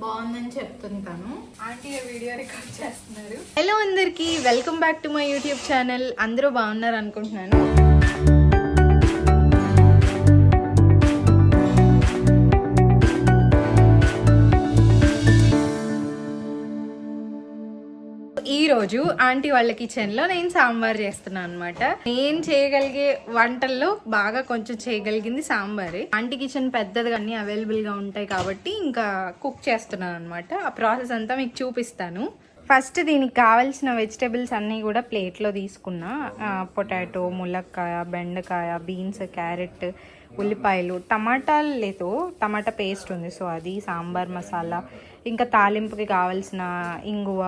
బాగుందని చెప్తుంటాను. Aunty video record చేస్తున్నారు. హలో అందరికి, welcome back to my YouTube channel. అందరూ బాగున్నారు అనుకుంటున్నాను. ఈ రోజు ఆంటీ వాళ్ళ కిచెన్ లో నేను సాంబార్ చేస్తున్నాను అనమాట. నేను చేయగలిగే వంటల్లో బాగా కొంచెం చేయగలిగింది సాంబారే. ఆంటీ కిచెన్ పెద్దది అన్ని అవైలబుల్ గా ఉంటాయి కాబట్టి ఇంకా కుక్ చేస్తున్నాను అనమాట. ఆ ప్రాసెస్ అంతా మీకు చూపిస్తాను. ఫస్ట్ దీనికి కావాల్సిన వెజిటేబుల్స్ అన్నీ కూడా ప్లేట్లో తీసుకున్నా. పొటాటో, ములక్కాయ, బెండకాయ, బీన్స్, క్యారెట్, ఉల్లిపాయలు, టమాటాలు లేదు, టమాటా పేస్ట్ ఉంది, సో అది, సాంబార్ మసాలా, ఇంకా తాలింపుకి కావాల్సిన ఇంగువ,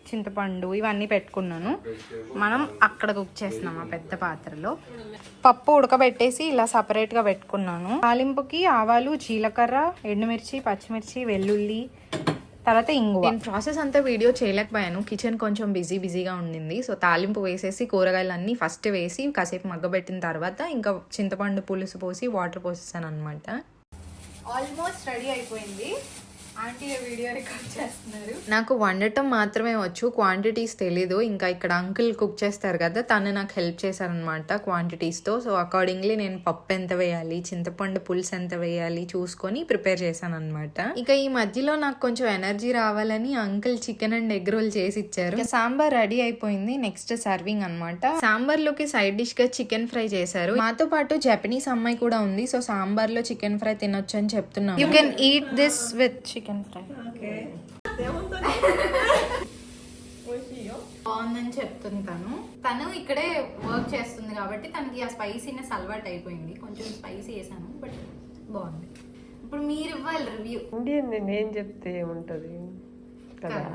చింతపండు, ఇవన్నీ పెట్టుకున్నాను. మనం అక్కడ కుక్ చేస్తున్నాం ఆ పెద్ద పాత్రలో. పప్పు ఉడకబెట్టేసి ఇలా సపరేట్గా పెట్టుకున్నాను. తాలింపుకి ఆవాలు, జీలకర్ర, ఎండుమిర్చి, పచ్చిమిర్చి, వెల్లుల్లి, తర్వాత ఇంగువ. నేను ప్రాసెస్ అంతా వీడియో చేయలేకపోయాను, కిచెన్ కొంచెం బిజీగా ఉండింది. సో తాలింపు వేసేసి కూరగాయలన్నీ ఫస్ట్ వేసి కాసేపు మగ్గబెట్టిన తర్వాత ఇంకా చింతపండు పులుసు పోసి వాటర్ పోసేసాను అనమాట. ఆల్మోస్ట్ రెడీ అయిపోయింది. ఆంటీ వీడియో రికార్డ్ చేస్తున్నారు. నాకు వండటం మాత్రమే వచ్చు, క్వాంటిటీస్ తెలీదు. ఇంకా ఇక్కడ అంకుల్ కుక్ చేస్తారు కదా, తను నాకు హెల్ప్ చేశారనమాట క్వాంటిటీస్తో. సో అకార్డింగ్లీ నేను పప్పు ఎంత వేయాలి, చింతపండు పులుసు ఎంత వేయాలి చూసుకొని ప్రిపేర్ చేశాను అనమాట. ఇక ఈ మధ్యలో నాకు కొంచెం ఎనర్జీ రావాలని uncle chicken and egg role చేసి ఇచ్చారు. సాంబార్ రెడీ అయిపోయింది, నెక్స్ట్ సర్వింగ్ అనమాట. సాంబార్ లోకి సైడ్ డిష్ గా చికెన్ ఫ్రై చేశారు. మాతో పాటు జపనీస్ అమ్మాయి కూడా ఉంది. సో సాంబార్ లో చికెన్ ఫ్రై తినొచ్చు అని చెప్తున్నాను. You can eat this with chicken fry. బాగుందని చెప్తుంటాను. తను ఇక్కడే వర్క్ చేస్తుంది కాబట్టి తనకి ఆ స్పైసీనెస్ అలవాటు అయిపోయింది. కొంచెం స్పైసీ వేసాను, బట్ బాగుంది. ఇప్పుడు మీరు ఇవ్వాలి రివ్యూ. ఇండియన్ నేను చెప్తే ఏముంటది కదా.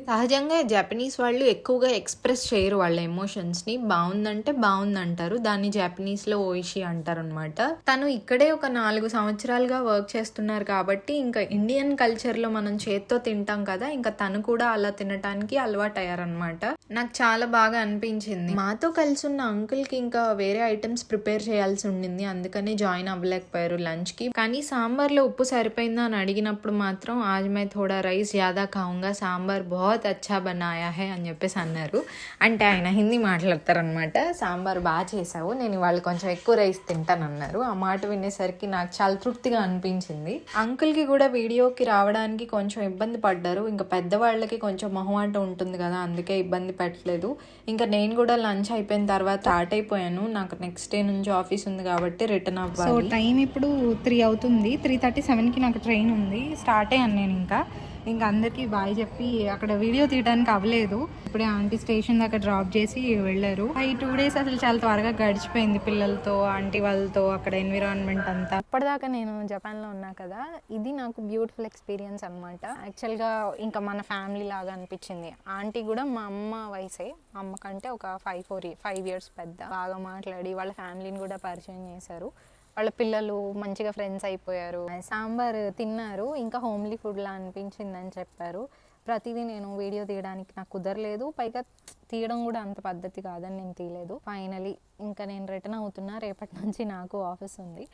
సహజంగా జపనీస్ వాళ్ళు ఎక్కువగా ఎక్స్ప్రెస్ చేయరు వాళ్ళ ఎమోషన్స్ ని. బాగుందంటే బాగుందంటారు, దాన్ని జపనీస్ లో ఓయిషి అంటారు అనమాట. తను ఇక్కడే ఒక 4 సంవత్సరాలుగా వర్క్ చేస్తున్నారు కాబట్టి ఇంకా ఇండియన్ కల్చర్ లో మనం చేత్తో తింటాం కదా, ఇంకా తను కూడా అలా తినటానికి అలవాటు అయ్యారనమాట. నాకు చాలా బాగా అనిపించింది. మాతో కలిసి ఉన్న అంకుల్ కి ఇంకా వేరే ఐటమ్స్ ప్రిపేర్ చేయాల్సి ఉండింది, అందుకని జాయిన్ అవ్వలేకపోయారు లంచ్ కి. కానీ సాంబార్ లో ఉప్పు సరిపోయిందా అని అడిగినప్పుడు మాత్రం ఆజ్ మే థోడా రైస్ జ్యాదా ఖాऊंगा, సాంబార్ బహుత్ అచ్చా బనాయా హై అని చెప్పేసి అన్నారు. అంటే ఆయన హిందీ మాట్లాడతారనమాట. సాంబార్ బాగా చేసావు, నేను వాళ్ళు కొంచెం ఎక్కువ రైస్ తింటానన్నారు. ఆ మాట వినేసరికి నాకు చాలా తృప్తిగా అనిపించింది. అంకుల్ కి కూడా వీడియోకి రావడానికి కొంచెం ఇబ్బంది పడ్డారు. ఇంకా పెద్దవాళ్ళకి కొంచెం మొహమాట ఉంటుంది కదా, అందుకే ఇబ్బంది పెట్టలేదు. ఇంకా నేను కూడా లంచ్ అయిపోయిన తర్వాత స్టార్ట్ అయిపోయాను. నాకు నెక్స్ట్ డే నుంచి ఆఫీస్ ఉంది కాబట్టి రిటర్న్ అవ్వాలి. సో టైం ఇప్పుడు 3 అవుతుంది. 3:37కి నాకు ట్రైన్ ఉంది. స్టార్ట్ అయ్యాను నేను. ఇంకా అందరికీ బాయ్ చెప్పి అక్కడ వీడియో తీయడానికి అవ్వలేదు. ఇప్పుడే ఆంటీ స్టేషన్ దాకా డ్రాప్ చేసి వెళ్ళారు. ఈ 2 డేస్ అసలు చాలా త్వరగా గడిచిపోయింది పిల్లలతో, ఆంటీ వాళ్ళతో, అక్కడ ఎన్విరాన్మెంట్ అంతా. ఇప్పటిదాకా నేను జపాన్లో ఉన్నా కదా, ఇది నాకు బ్యూటిఫుల్ ఎక్స్పీరియన్స్ అనమాట. యాక్చువల్గా ఇంకా మన ఫ్యామిలీ లాగా అనిపించింది. ఆంటీ కూడా మా అమ్మ వయసే, అమ్మ కంటే ఒక 5 years పెద్ద. బాగా మాట్లాడి వాళ్ళ ఫ్యామిలీని కూడా పరిచయం చేశారు. వాళ్ళ పిల్లలు మంచిగా ఫ్రెండ్స్ అయిపోయారు. సాంబార్ తిన్నారు, ఇంకా హోమ్లీ ఫుడ్లా అనిపించింది అని చెప్పారు. ప్రతిదీ నేను వీడియో తీయడానికి నాకు కుదరలేదు, పైగా తీయడం కూడా అంత పద్ధతి కాదని నేను తీయలేదు. ఫైనలీ ఇంకా నేను రిటర్న్ అవుతున్నా. రేపటి నుంచి నాకు ఆఫీస్ ఉంది.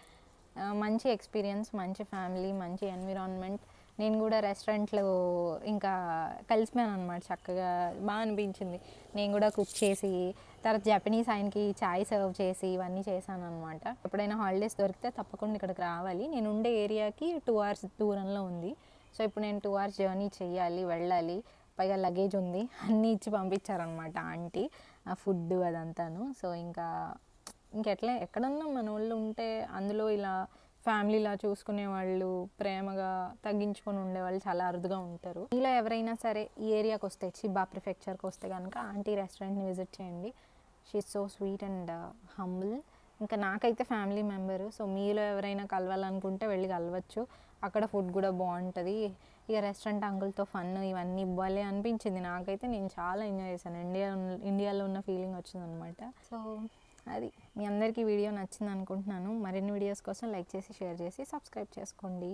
మంచి ఎక్స్పీరియన్స్, మంచి ఫ్యామిలీ, మంచి ఎన్విరాన్మెంట్. నేను కూడా రెస్టారెంట్లో ఇంకా కలిసిపోయాను అనమాట. చక్కగా బాగా అనిపించింది. నేను కూడా కుక్ చేసి తర్వాత జపనీస్ ఆయనకి చాయ్ సర్వ్ చేసి ఇవన్నీ చేశాను అనమాట. ఎప్పుడైనా హాలిడేస్ దొరికితే తప్పకుండా ఇక్కడికి రావాలి. నేను ఉండే ఏరియాకి 2 hours దూరంలో ఉంది. సో ఇప్పుడు నేను 2 hours జర్నీ చేయాలి, వెళ్ళాలి. పైగా లగేజ్ ఉంది, అన్నీ ఇచ్చి పంపించారనమాట ఆంటీ, ఆ ఫుడ్ అదంతాను. సో ఇంకెట్లా ఎక్కడన్నా మన వాళ్ళు ఉంటే అందులో ఇలా ఫ్యామిలీలా చూసుకునే వాళ్ళు, ప్రేమగా తగ్గించుకొని ఉండేవాళ్ళు చాలా అరుదుగా ఉంటారు. ఇలా ఎవరైనా సరే ఈ ఏరియాకి వస్తే, చిబా ప్రిఫెక్చర్కి వస్తే కనుక ఆంటీ రెస్టారెంట్ని విజిట్ చేయండి. She is so sweet and humble. ఇంకా నాకైతే ఫ్యామిలీ మెంబరు. సో మీలో ఎవరైనా కలవాలనుకుంటే వెళ్ళి కలవచ్చు. అక్కడ ఫుడ్ కూడా బాగుంటుంది. ఇక రెస్టారెంట్ అంకుల్తో ఫన్ ఇవన్నీ ఇవ్వాలి అనిపించింది నాకైతే. నేను చాలా ఎంజాయ్ చేశాను. ఇండియాలో ఉన్న ఫీలింగ్ వచ్చిందనమాట. సో అది మీ అందరికీ వీడియో నచ్చింది అనుకుంటున్నాను. మరిన్ని వీడియోస్ కోసం లైక్ చేసి, షేర్ చేసి, సబ్స్క్రైబ్ చేసుకోండి.